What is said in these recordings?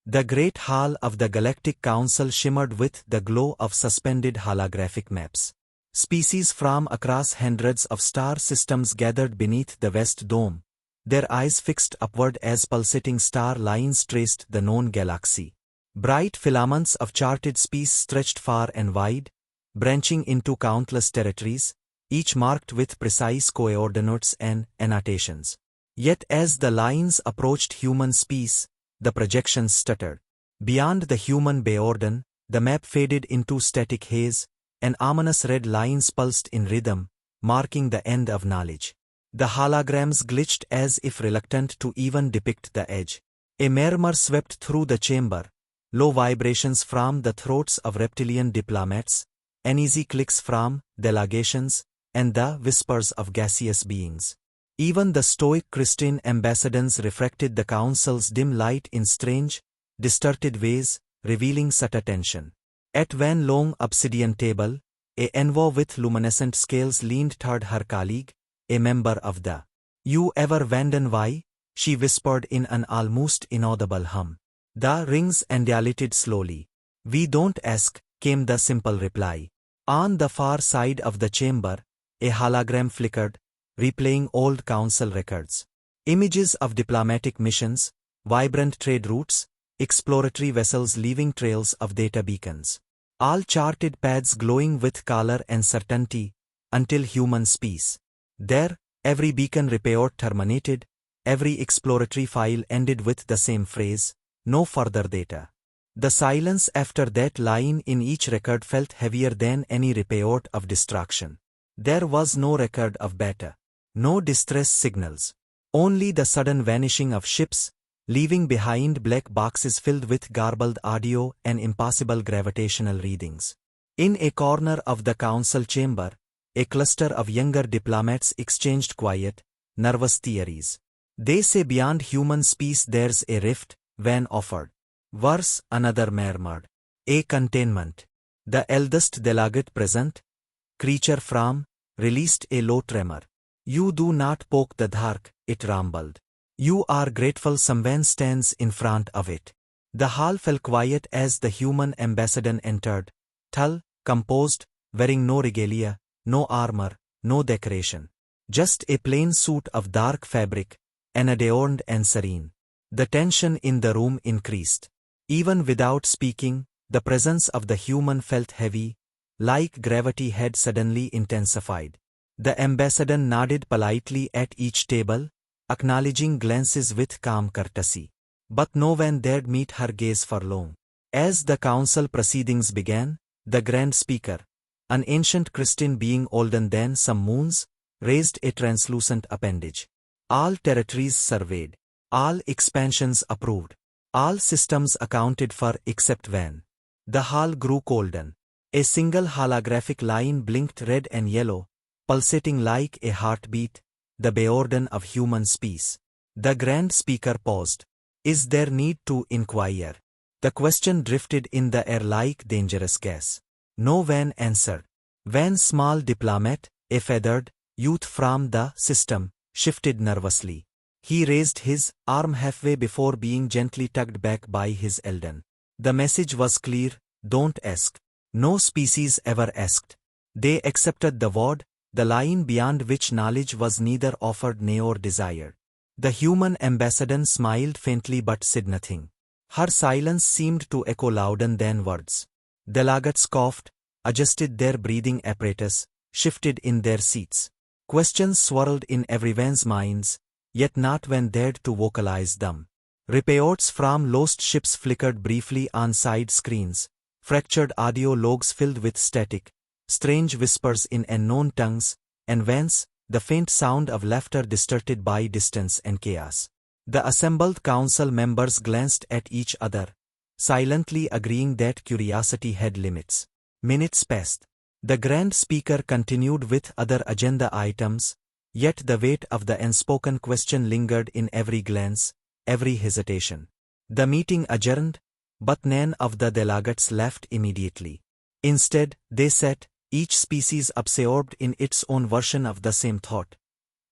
The great hall of the Galactic Council shimmered with the glow of suspended holographic maps. Species from across hundreds of star systems gathered beneath the West Dome, their eyes fixed upward as pulsating star lines traced the known galaxy. Bright filaments of charted space stretched far and wide, branching into countless territories, each marked with precise coordinates and annotations. Yet as the lines approached human space, the projections stuttered. Beyond the human Baorden, the map faded into static haze, and ominous red lines pulsed in rhythm, marking the end of knowledge. The holograms glitched as if reluctant to even depict the edge. A murmur swept through the chamber, low vibrations from the throats of reptilian diplomats, uneasy clicks from delegations, and the whispers of gaseous beings. Even the stoic Christian ambassadors refracted the council's dim light in strange, distorted ways, revealing subtle tension. At one long obsidian table, a envoy with luminescent scales leaned toward her colleague, a member of the "You ever wondered why?" she whispered in an almost inaudible hum. The rings undulated slowly. "We don't ask," came the simple reply. On the far side of the chamber, a hologram flickered, replaying old council records. Images of diplomatic missions, vibrant trade routes, exploratory vessels leaving trails of data beacons. All charted paths glowing with color and certainty, until human space. There, every beacon report terminated, every exploratory file ended with the same phrase, "No further data." The silence after that line in each record felt heavier than any report of destruction. There was no record of beta. No distress signals. Only the sudden vanishing of ships, leaving behind black boxes filled with garbled audio and impossible gravitational readings. In a corner of the council chamber, a cluster of younger diplomats exchanged quiet, nervous theories. "They say beyond human space there's a rift," Van offered. "Worse," another murmured. "A containment." The eldest delegate present, creature from, released a low tremor. "You do not poke the dark," it rumbled. "You are grateful someone stands in front of it." The hall fell quiet as the human ambassador entered, tall, composed, wearing no regalia, no armor, no decoration. Just a plain suit of dark fabric, unadorned and serene. The tension in the room increased. Even without speaking, the presence of the human felt heavy, like gravity had suddenly intensified. The ambassador nodded politely at each table, acknowledging glances with calm courtesy. But no one dared meet her gaze for long. As the council proceedings began, the Grand Speaker, an ancient Christian being older than some moons, raised a translucent appendage. All territories surveyed. All expansions approved. All systems accounted for except one. The hall grew colder. A single holographic line blinked red and yellow, pulsating like a heartbeat, the Baorden of human space. The Grand Speaker paused. "Is there need to inquire?" The question drifted in the air like dangerous gas. No one answered. One small diplomat, a feathered youth from the system, shifted nervously. He raised his arm halfway before being gently tugged back by his elder. The message was clear: don't ask. No species ever asked. They accepted the word, the line beyond which knowledge was neither offered nor desired. The human ambassador smiled faintly but said nothing. Her silence seemed to echo louder than words. Delegates coughed, adjusted their breathing apparatus, shifted in their seats. Questions swirled in everyone's minds, yet not one dared to vocalize them. Reports from lost ships flickered briefly on side screens, fractured audio logs filled with static, strange whispers in unknown tongues, and once, the faint sound of laughter distorted by distance and chaos. The assembled council members glanced at each other, silently agreeing that curiosity had limits. Minutes passed. The Grand Speaker continued with other agenda items, yet the weight of the unspoken question lingered in every glance, every hesitation. The meeting adjourned, but none of the delegates left immediately. Instead, they sat, each species absorbed in its own version of the same thought.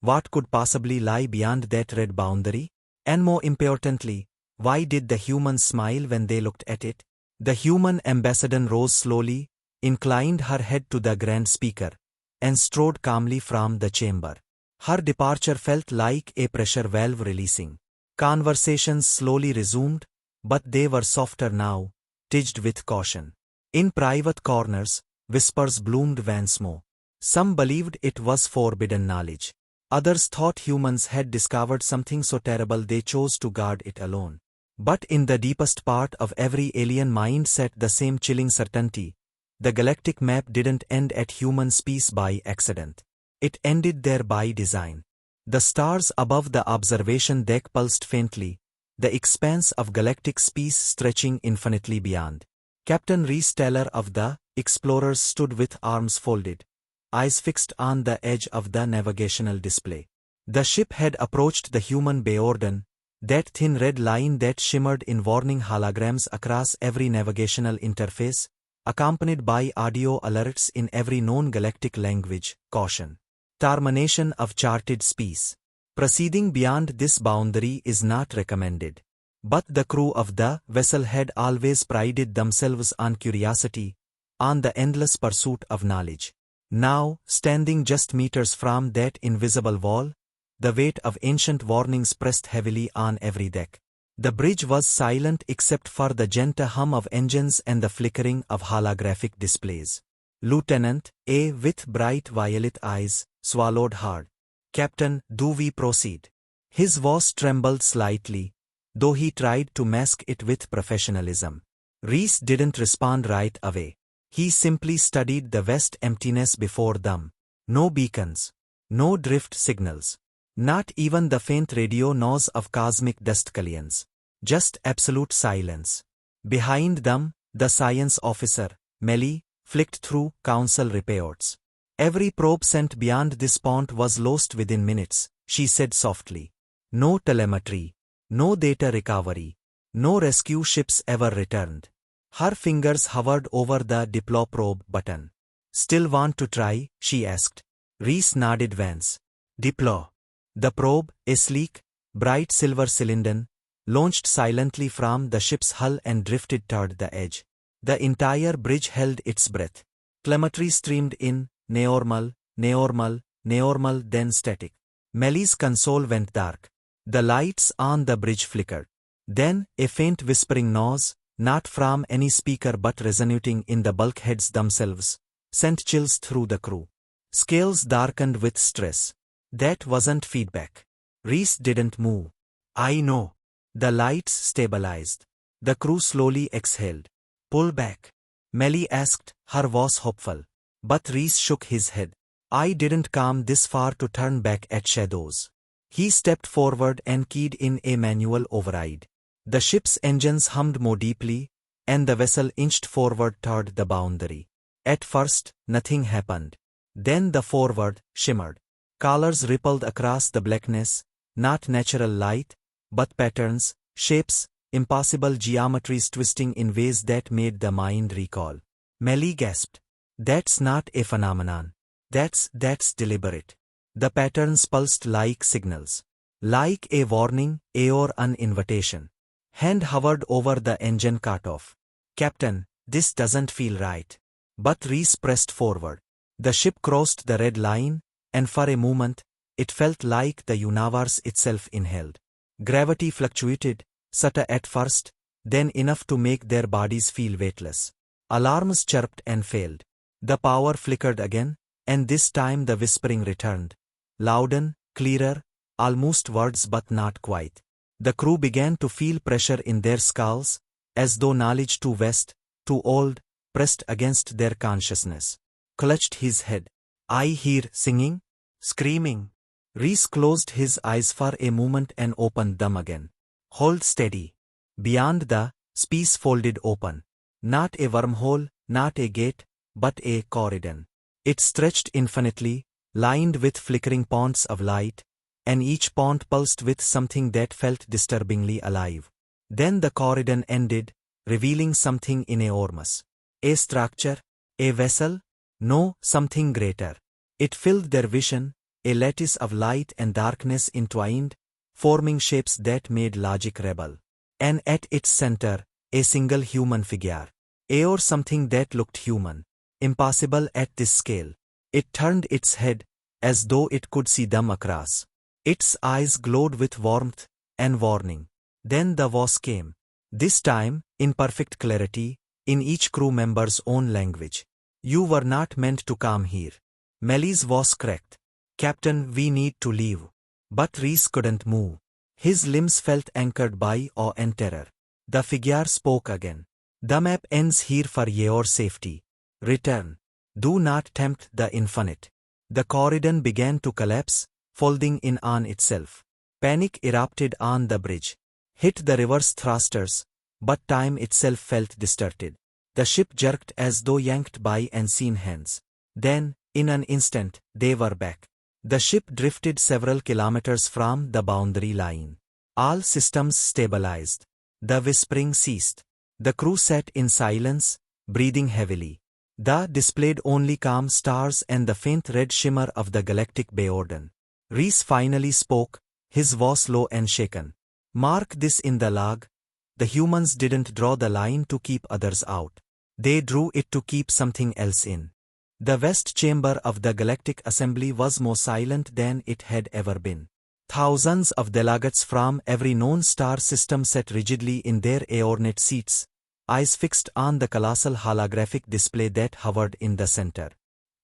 What could possibly lie beyond that red boundary? And more importantly, Why did the humans smile when they looked at it? The human ambassador rose slowly, inclined her head to the grand speaker, and strode calmly from the chamber. Her departure felt like a pressure valve releasing. Conversations slowly resumed, but they were softer now, tinged with caution. In private corners, whispers bloomed once more. Some believed it was forbidden knowledge. Others thought humans had discovered something so terrible they chose to guard it alone. But in the deepest part of every alien mind sat the same chilling certainty. The galactic map didn't end at human space by accident. It ended there by design. The stars above the observation deck pulsed faintly, the expanse of galactic space stretching infinitely beyond. Captain Rhys Teller of the Explorers stood with arms folded, eyes fixed on the edge of the navigational display. The ship had approached the human Bayordan, that thin red line that shimmered in warning holograms across every navigational interface, accompanied by audio alerts in every known galactic language. Caution. Termination of charted space. Proceeding beyond this boundary is not recommended. But the crew of the vessel had always prided themselves on curiosity, on the endless pursuit of knowledge. Now, standing just meters from that invisible wall, the weight of ancient warnings pressed heavily on every deck. The bridge was silent except for the gentle hum of engines and the flickering of holographic displays. Lieutenant A, with bright violet eyes, swallowed hard. Captain, do we proceed? His voice trembled slightly, though he tried to mask it with professionalism. Rhys didn't respond right away. He simply studied the vast emptiness before them. No beacons. No drift signals. Not even the faint radio noise of cosmic dust collisions. Just absolute silence. Behind them, the science officer, Melly, flicked through council reports. Every probe sent beyond this point was lost within minutes, she said softly. No telemetry. No data recovery. No rescue ships ever returned. Her fingers hovered over the deploy probe button. Still want to try? She asked. Rhys nodded once. Deploy. The probe, a sleek, bright silver cylinder, launched silently from the ship's hull and drifted toward the edge. The entire bridge held its breath. Telemetry streamed in, normal, normal, normal, then static. Melly's console went dark. The lights on the bridge flickered. Then, a faint whispering noise, not from any speaker but resonating in the bulkheads themselves, sent chills through the crew. Scales darkened with stress. That wasn't feedback. Rhys didn't move. I know. The lights stabilized. The crew slowly exhaled. Pull back. Melly asked, her voice hopeful. But Rhys shook his head. I didn't come this far to turn back at shadows. He stepped forward and keyed in a manual override. The ship's engines hummed more deeply, and the vessel inched forward toward the boundary. At first, nothing happened. Then the forward shimmered. Colors rippled across the blackness, not natural light, but patterns, shapes, impossible geometries twisting in ways that made the mind recoil. Melly gasped. That's not a phenomenon. That's deliberate. The patterns pulsed like signals. Like a warning, or an invitation. Hand hovered over the engine cutoff. Captain, this doesn't feel right. But Rhys pressed forward. The ship crossed the red line, and for a moment, it felt like the universe itself inhaled. Gravity fluctuated, subtle at first, then enough to make their bodies feel weightless. Alarms chirped and failed. The power flickered again, and this time the whispering returned. Louder, clearer, almost words but not quite. The crew began to feel pressure in their skulls, as though knowledge too vast, too old, pressed against their consciousness. Clutched his head. I hear singing, screaming. Rhys closed his eyes for a moment and opened them again. Hold steady. Beyond the space folded open. Not a wormhole, not a gate, but a corridor. It stretched infinitely, lined with flickering points of light, and each point pulsed with something that felt disturbingly alive. Then the corridor ended, revealing something enormous. A structure? A vessel? No, something greater. It filled their vision, a lattice of light and darkness entwined, forming shapes that made logic rebel. And at its center, a single human figure. Or something that looked human. Impossible at this scale. It turned its head, as though it could see them across. Its eyes glowed with warmth and warning. Then the voice came. This time, in perfect clarity, in each crew member's own language. You were not meant to come here. Melly's voice cracked. Captain, we need to leave. But Reese couldn't move. His limbs felt anchored by awe and terror. The figure spoke again. The map ends here for your safety. Return. Do not tempt the infinite. The corridor began to collapse, folding in on itself. Panic erupted on the bridge. Hit the reverse thrusters, but time itself felt distorted. The ship jerked as though yanked by unseen hands. Then, in an instant, they were back. The ship drifted several kilometers from the boundary line. All systems stabilized. The whispering ceased. The crew sat in silence, breathing heavily. They displayed only calm stars and the faint red shimmer of the galactic Baorden. Reese finally spoke, his voice low and shaken. Mark this in the log. The humans didn't draw the line to keep others out. They drew it to keep something else in. The west chamber of the Galactic Assembly was more silent than it had ever been. Thousands of delegates from every known star system sat rigidly in their ornate seats, eyes fixed on the colossal holographic display that hovered in the center.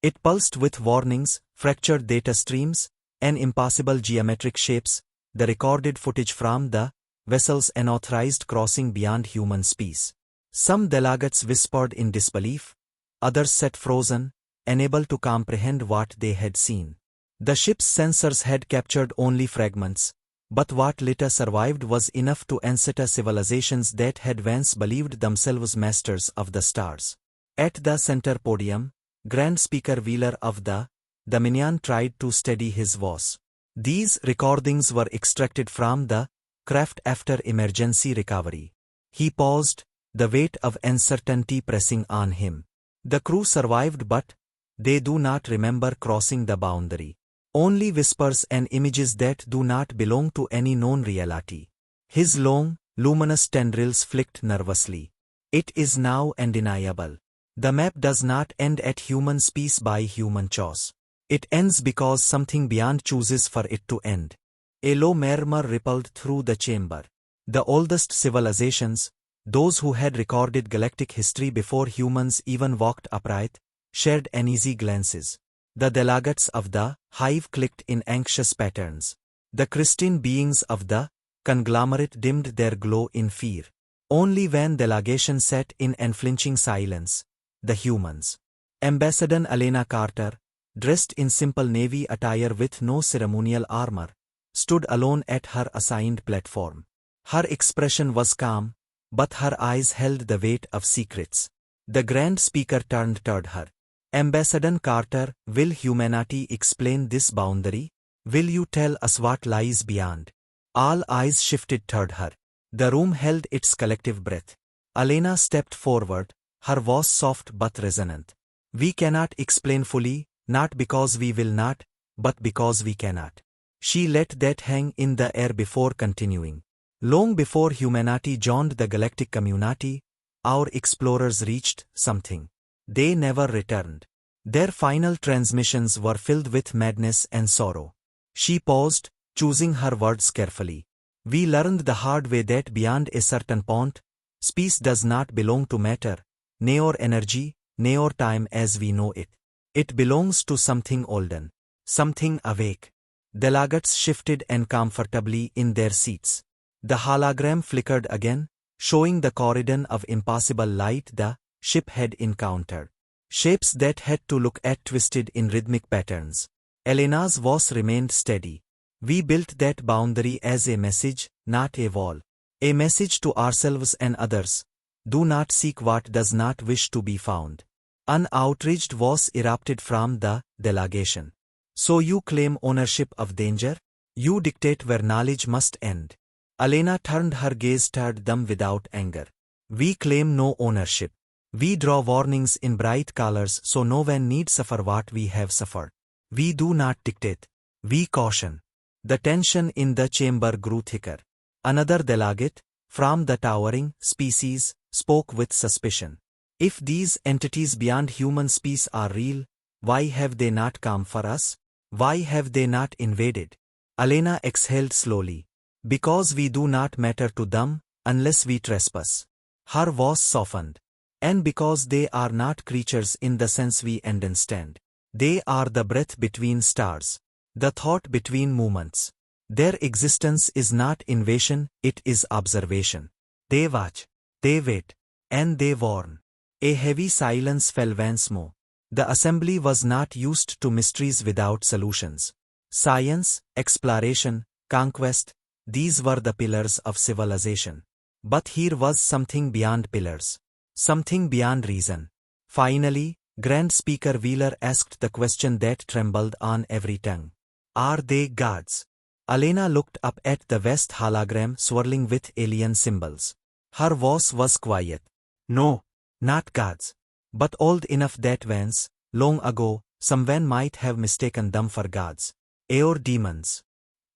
It pulsed with warnings, fractured data streams, and impossible geometric shapes, the recorded footage from the vessel's unauthorized crossing beyond human space. Some delegates whispered in disbelief, others sat frozen, unable to comprehend what they had seen. The ship's sensors had captured only fragments, but what little survived was enough to unsettle civilizations that had once believed themselves masters of the stars. At the center podium, Grand Speaker Wheeler of the Dominion tried to steady his voice. These recordings were extracted from the craft after emergency recovery. He paused, the weight of uncertainty pressing on him. The crew survived, but they do not remember crossing the boundary. Only whispers and images that do not belong to any known reality. His long, luminous tendrils flicked nervously. It is now undeniable. The map does not end at human space by human choice. It ends because something beyond chooses for it to end. A low murmur rippled through the chamber. The oldest civilizations, those who had recorded galactic history before humans even walked upright, shared uneasy glances. The delegates of the hive clicked in anxious patterns. The Christian beings of the conglomerate dimmed their glow in fear. Only when delegation sat in unflinching silence, the humans. Ambassador Elena Carter, dressed in simple navy attire with no ceremonial armor, stood alone at her assigned platform. Her expression was calm, but her eyes held the weight of secrets. The Grand Speaker turned toward her. Ambassador Carter, will humanity explain this boundary? Will you tell us what lies beyond? All eyes shifted toward her. The room held its collective breath. Elena stepped forward, her voice soft but resonant. We cannot explain fully, not because we will not, but because we cannot. She let that hang in the air before continuing. Long before humanity joined the galactic community, our explorers reached something. They never returned. Their final transmissions were filled with madness and sorrow. She paused, choosing her words carefully. We learned the hard way that beyond a certain point, space does not belong to matter, nor energy, nor time as we know it. It belongs to something olden, something awake. Delegates shifted uncomfortably in their seats. The hologram flickered again, showing the corridor of impossible light the ship had encountered. Shapes that had to look at twisted in rhythmic patterns. Elena's voice remained steady. We built that boundary as a message, not a wall. A message to ourselves and others. Do not seek what does not wish to be found. An outraged voice erupted from the delegation. So you claim ownership of danger? You dictate where knowledge must end. Elena turned her gaze toward them without anger. We claim no ownership. We draw warnings in bright colors so no one need suffer what we have suffered. We do not dictate. We caution. The tension in the chamber grew thicker. Another delegate, from the towering species, spoke with suspicion. If these entities beyond human species are real, why have they not come for us? Why have they not invaded? Alena exhaled slowly. Because we do not matter to them, unless we trespass. Her voice softened. And because they are not creatures in the sense we understand. They are the breath between stars. The thought between moments. Their existence is not invasion, it is observation. They watch, they wait, and they warn. A heavy silence fell once more. The assembly was not used to mysteries without solutions. Science, exploration, conquest, these were the pillars of civilization. But here was something beyond pillars. Something beyond reason. Finally, Grand Speaker Wheeler asked the question that trembled on every tongue. Are they gods? Alena looked up at the vast hologram swirling with alien symbols. Her voice was quiet. No, not gods. But old enough that once, long ago, someone might have mistaken them for gods. Or demons.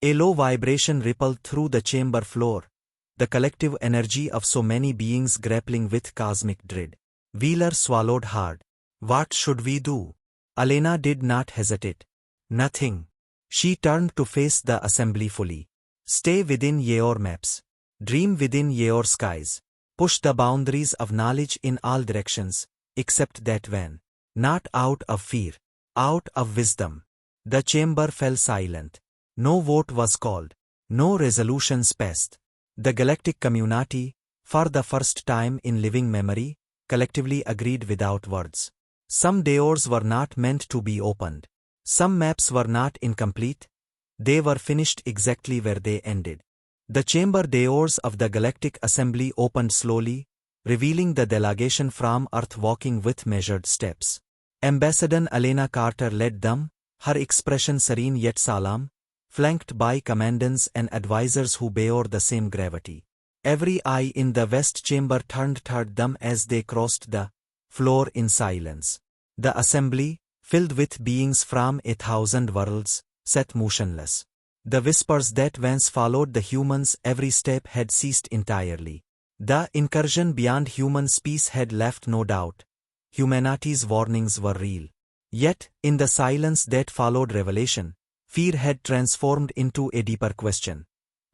A low vibration rippled through the chamber floor. The collective energy of so many beings grappling with cosmic dread. Wheeler swallowed hard. What should we do? Alena did not hesitate. Nothing. She turned to face the assembly fully. Stay within your maps. Dream within your skies. Push the boundaries of knowledge in all directions, except that when. Not out of fear. Out of wisdom. The chamber fell silent. No vote was called. No resolutions passed. The galactic community, for the first time in living memory, collectively agreed without words. Some doors were not meant to be opened. Some maps were not incomplete. They were finished exactly where they ended. The chamber doors of the Galactic Assembly opened slowly, revealing the delegation from Earth walking with measured steps. Ambassador Alena Carter led them, her expression serene yet solemn, flanked by commandants and advisors who bore the same gravity. Every eye in the West Chamber turned toward them as they crossed the floor in silence. The assembly, filled with beings from 1,000 worlds, sat motionless. The whispers that once followed the humans every step had ceased entirely. The incursion beyond human species had left no doubt. Humanity's warnings were real. Yet, in the silence that followed revelation, fear had transformed into a deeper question.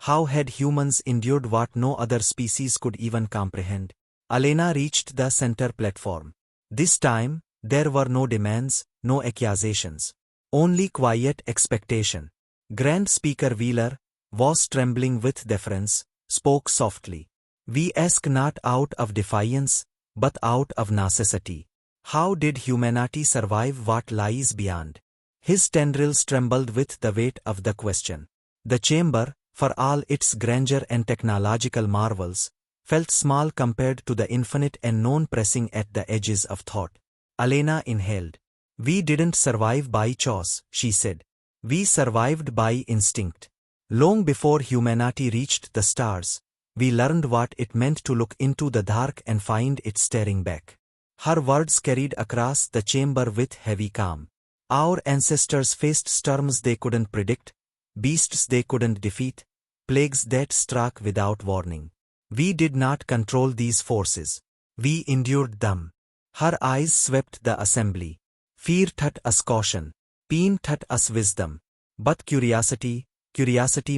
How had humans endured what no other species could even comprehend? Alena reached the center platform. This time, there were no demands, no accusations. Only quiet expectation. Grand Speaker Wheeler, voice trembling with deference, spoke softly. We ask not out of defiance, but out of necessity. How did humanity survive what lies beyond? His tendrils trembled with the weight of the question. The chamber, for all its grandeur and technological marvels, felt small compared to the infinite and known pressing at the edges of thought. Alena inhaled. We didn't survive by choice, she said. We survived by instinct. Long before humanity reached the stars, we learned what it meant to look into the dark and find it staring back. Her words carried across the chamber with heavy calm. Our ancestors faced storms they couldn't predict, beasts they couldn't defeat, plagues that struck without warning. We did not control these forces. We endured them. Her eyes swept the assembly. Fear taught us caution. Pain taught us wisdom. But curiosity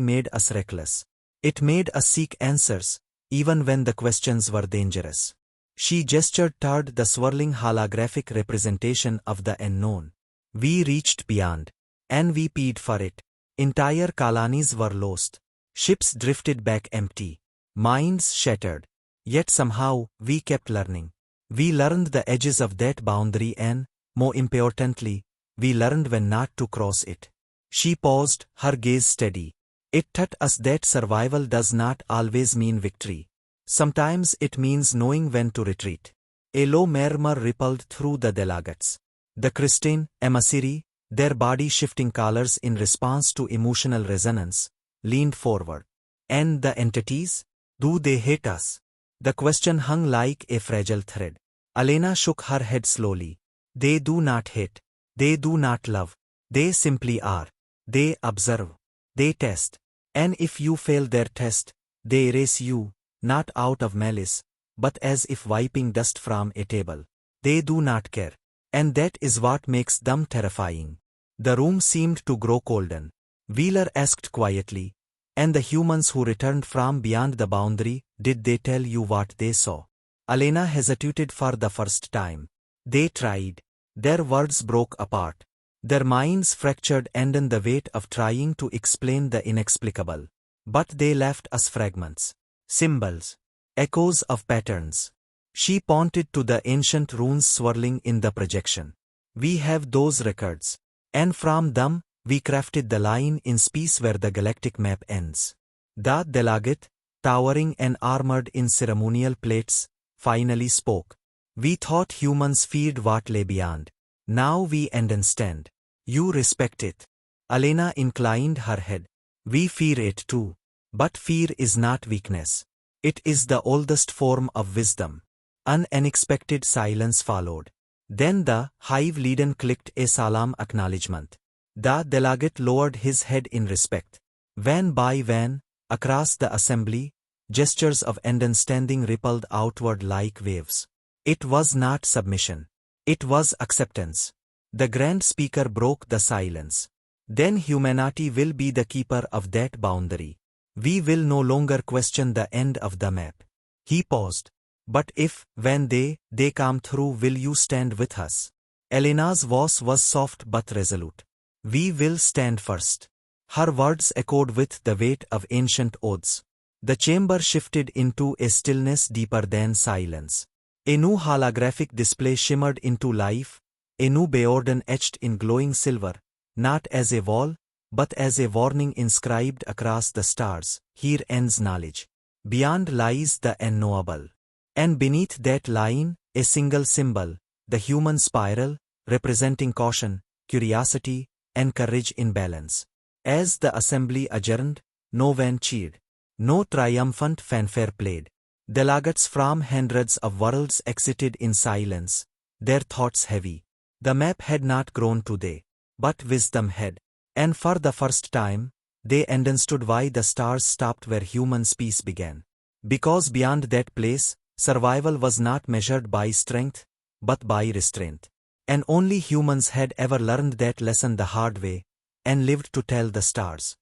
made us reckless. It made us seek answers, even when the questions were dangerous. She gestured toward the swirling holographic representation of the unknown. We reached beyond. And we paid for it. Entire colonies were lost. Ships drifted back empty. Minds shattered. Yet somehow, we kept learning. We learned the edges of that boundary and, more importantly, we learned when not to cross it. She paused, her gaze steady. It taught us that survival does not always mean victory. Sometimes it means knowing when to retreat. A low murmur rippled through the delegates. The Christine, emissary, their body shifting colors in response to emotional resonance, leaned forward. And the entities? Do they hate us? The question hung like a fragile thread. Alena shook her head slowly. They do not hate. They do not love. They simply are. They observe. They test. And if you fail their test, they erase you, not out of malice, but as if wiping dust from a table. They do not care. And that is what makes them terrifying. The room seemed to grow colder. Wheeler asked quietly, "And the humans who returned from beyond the boundary, did they tell you what they saw?" Elena hesitated for the first time. They tried. Their words broke apart. Their minds fractured under the weight of trying to explain the inexplicable. But they left us fragments. Symbols. Echoes of patterns. She pointed to the ancient runes swirling in the projection. "We have those records. And from them, we crafted the line in space where the galactic map ends." The delegate, towering and armored in ceremonial plates, finally spoke. "We thought humans feared what lay beyond. Now we understand. You respect it." Elena inclined her head. "We fear it too. But fear is not weakness. It is the oldest form of wisdom." An unexpected silence followed. Then the hive leader clicked a solemn acknowledgement. The delegate lowered his head in respect. Van by van, across the assembly, gestures of understanding rippled outward like waves. It was not submission. It was acceptance. The grand speaker broke the silence. "Then humanity will be the keeper of that boundary. We will no longer question the end of the map." He paused. "But if, when they come through, will you stand with us?" Elena's voice was soft but resolute. "We will stand first." Her words echoed with the weight of ancient oaths. The chamber shifted into a stillness deeper than silence. A new holographic display shimmered into life, a new beorden etched in glowing silver, not as a wall, but as a warning inscribed across the stars: "Here ends knowledge. Beyond lies the unknowable." And beneath that line, a single symbol, the human spiral, representing caution, curiosity, and courage in balance. As the assembly adjourned, no one cheered. No triumphant fanfare played. Delegates from hundreds of worlds exited in silence, their thoughts heavy. The map had not grown today, but wisdom had. And for the first time, they understood why the stars stopped where human speech began. Because beyond that place, survival was not measured by strength, but by restraint. And only humans had ever learned that lesson the hard way, and lived to tell the stars.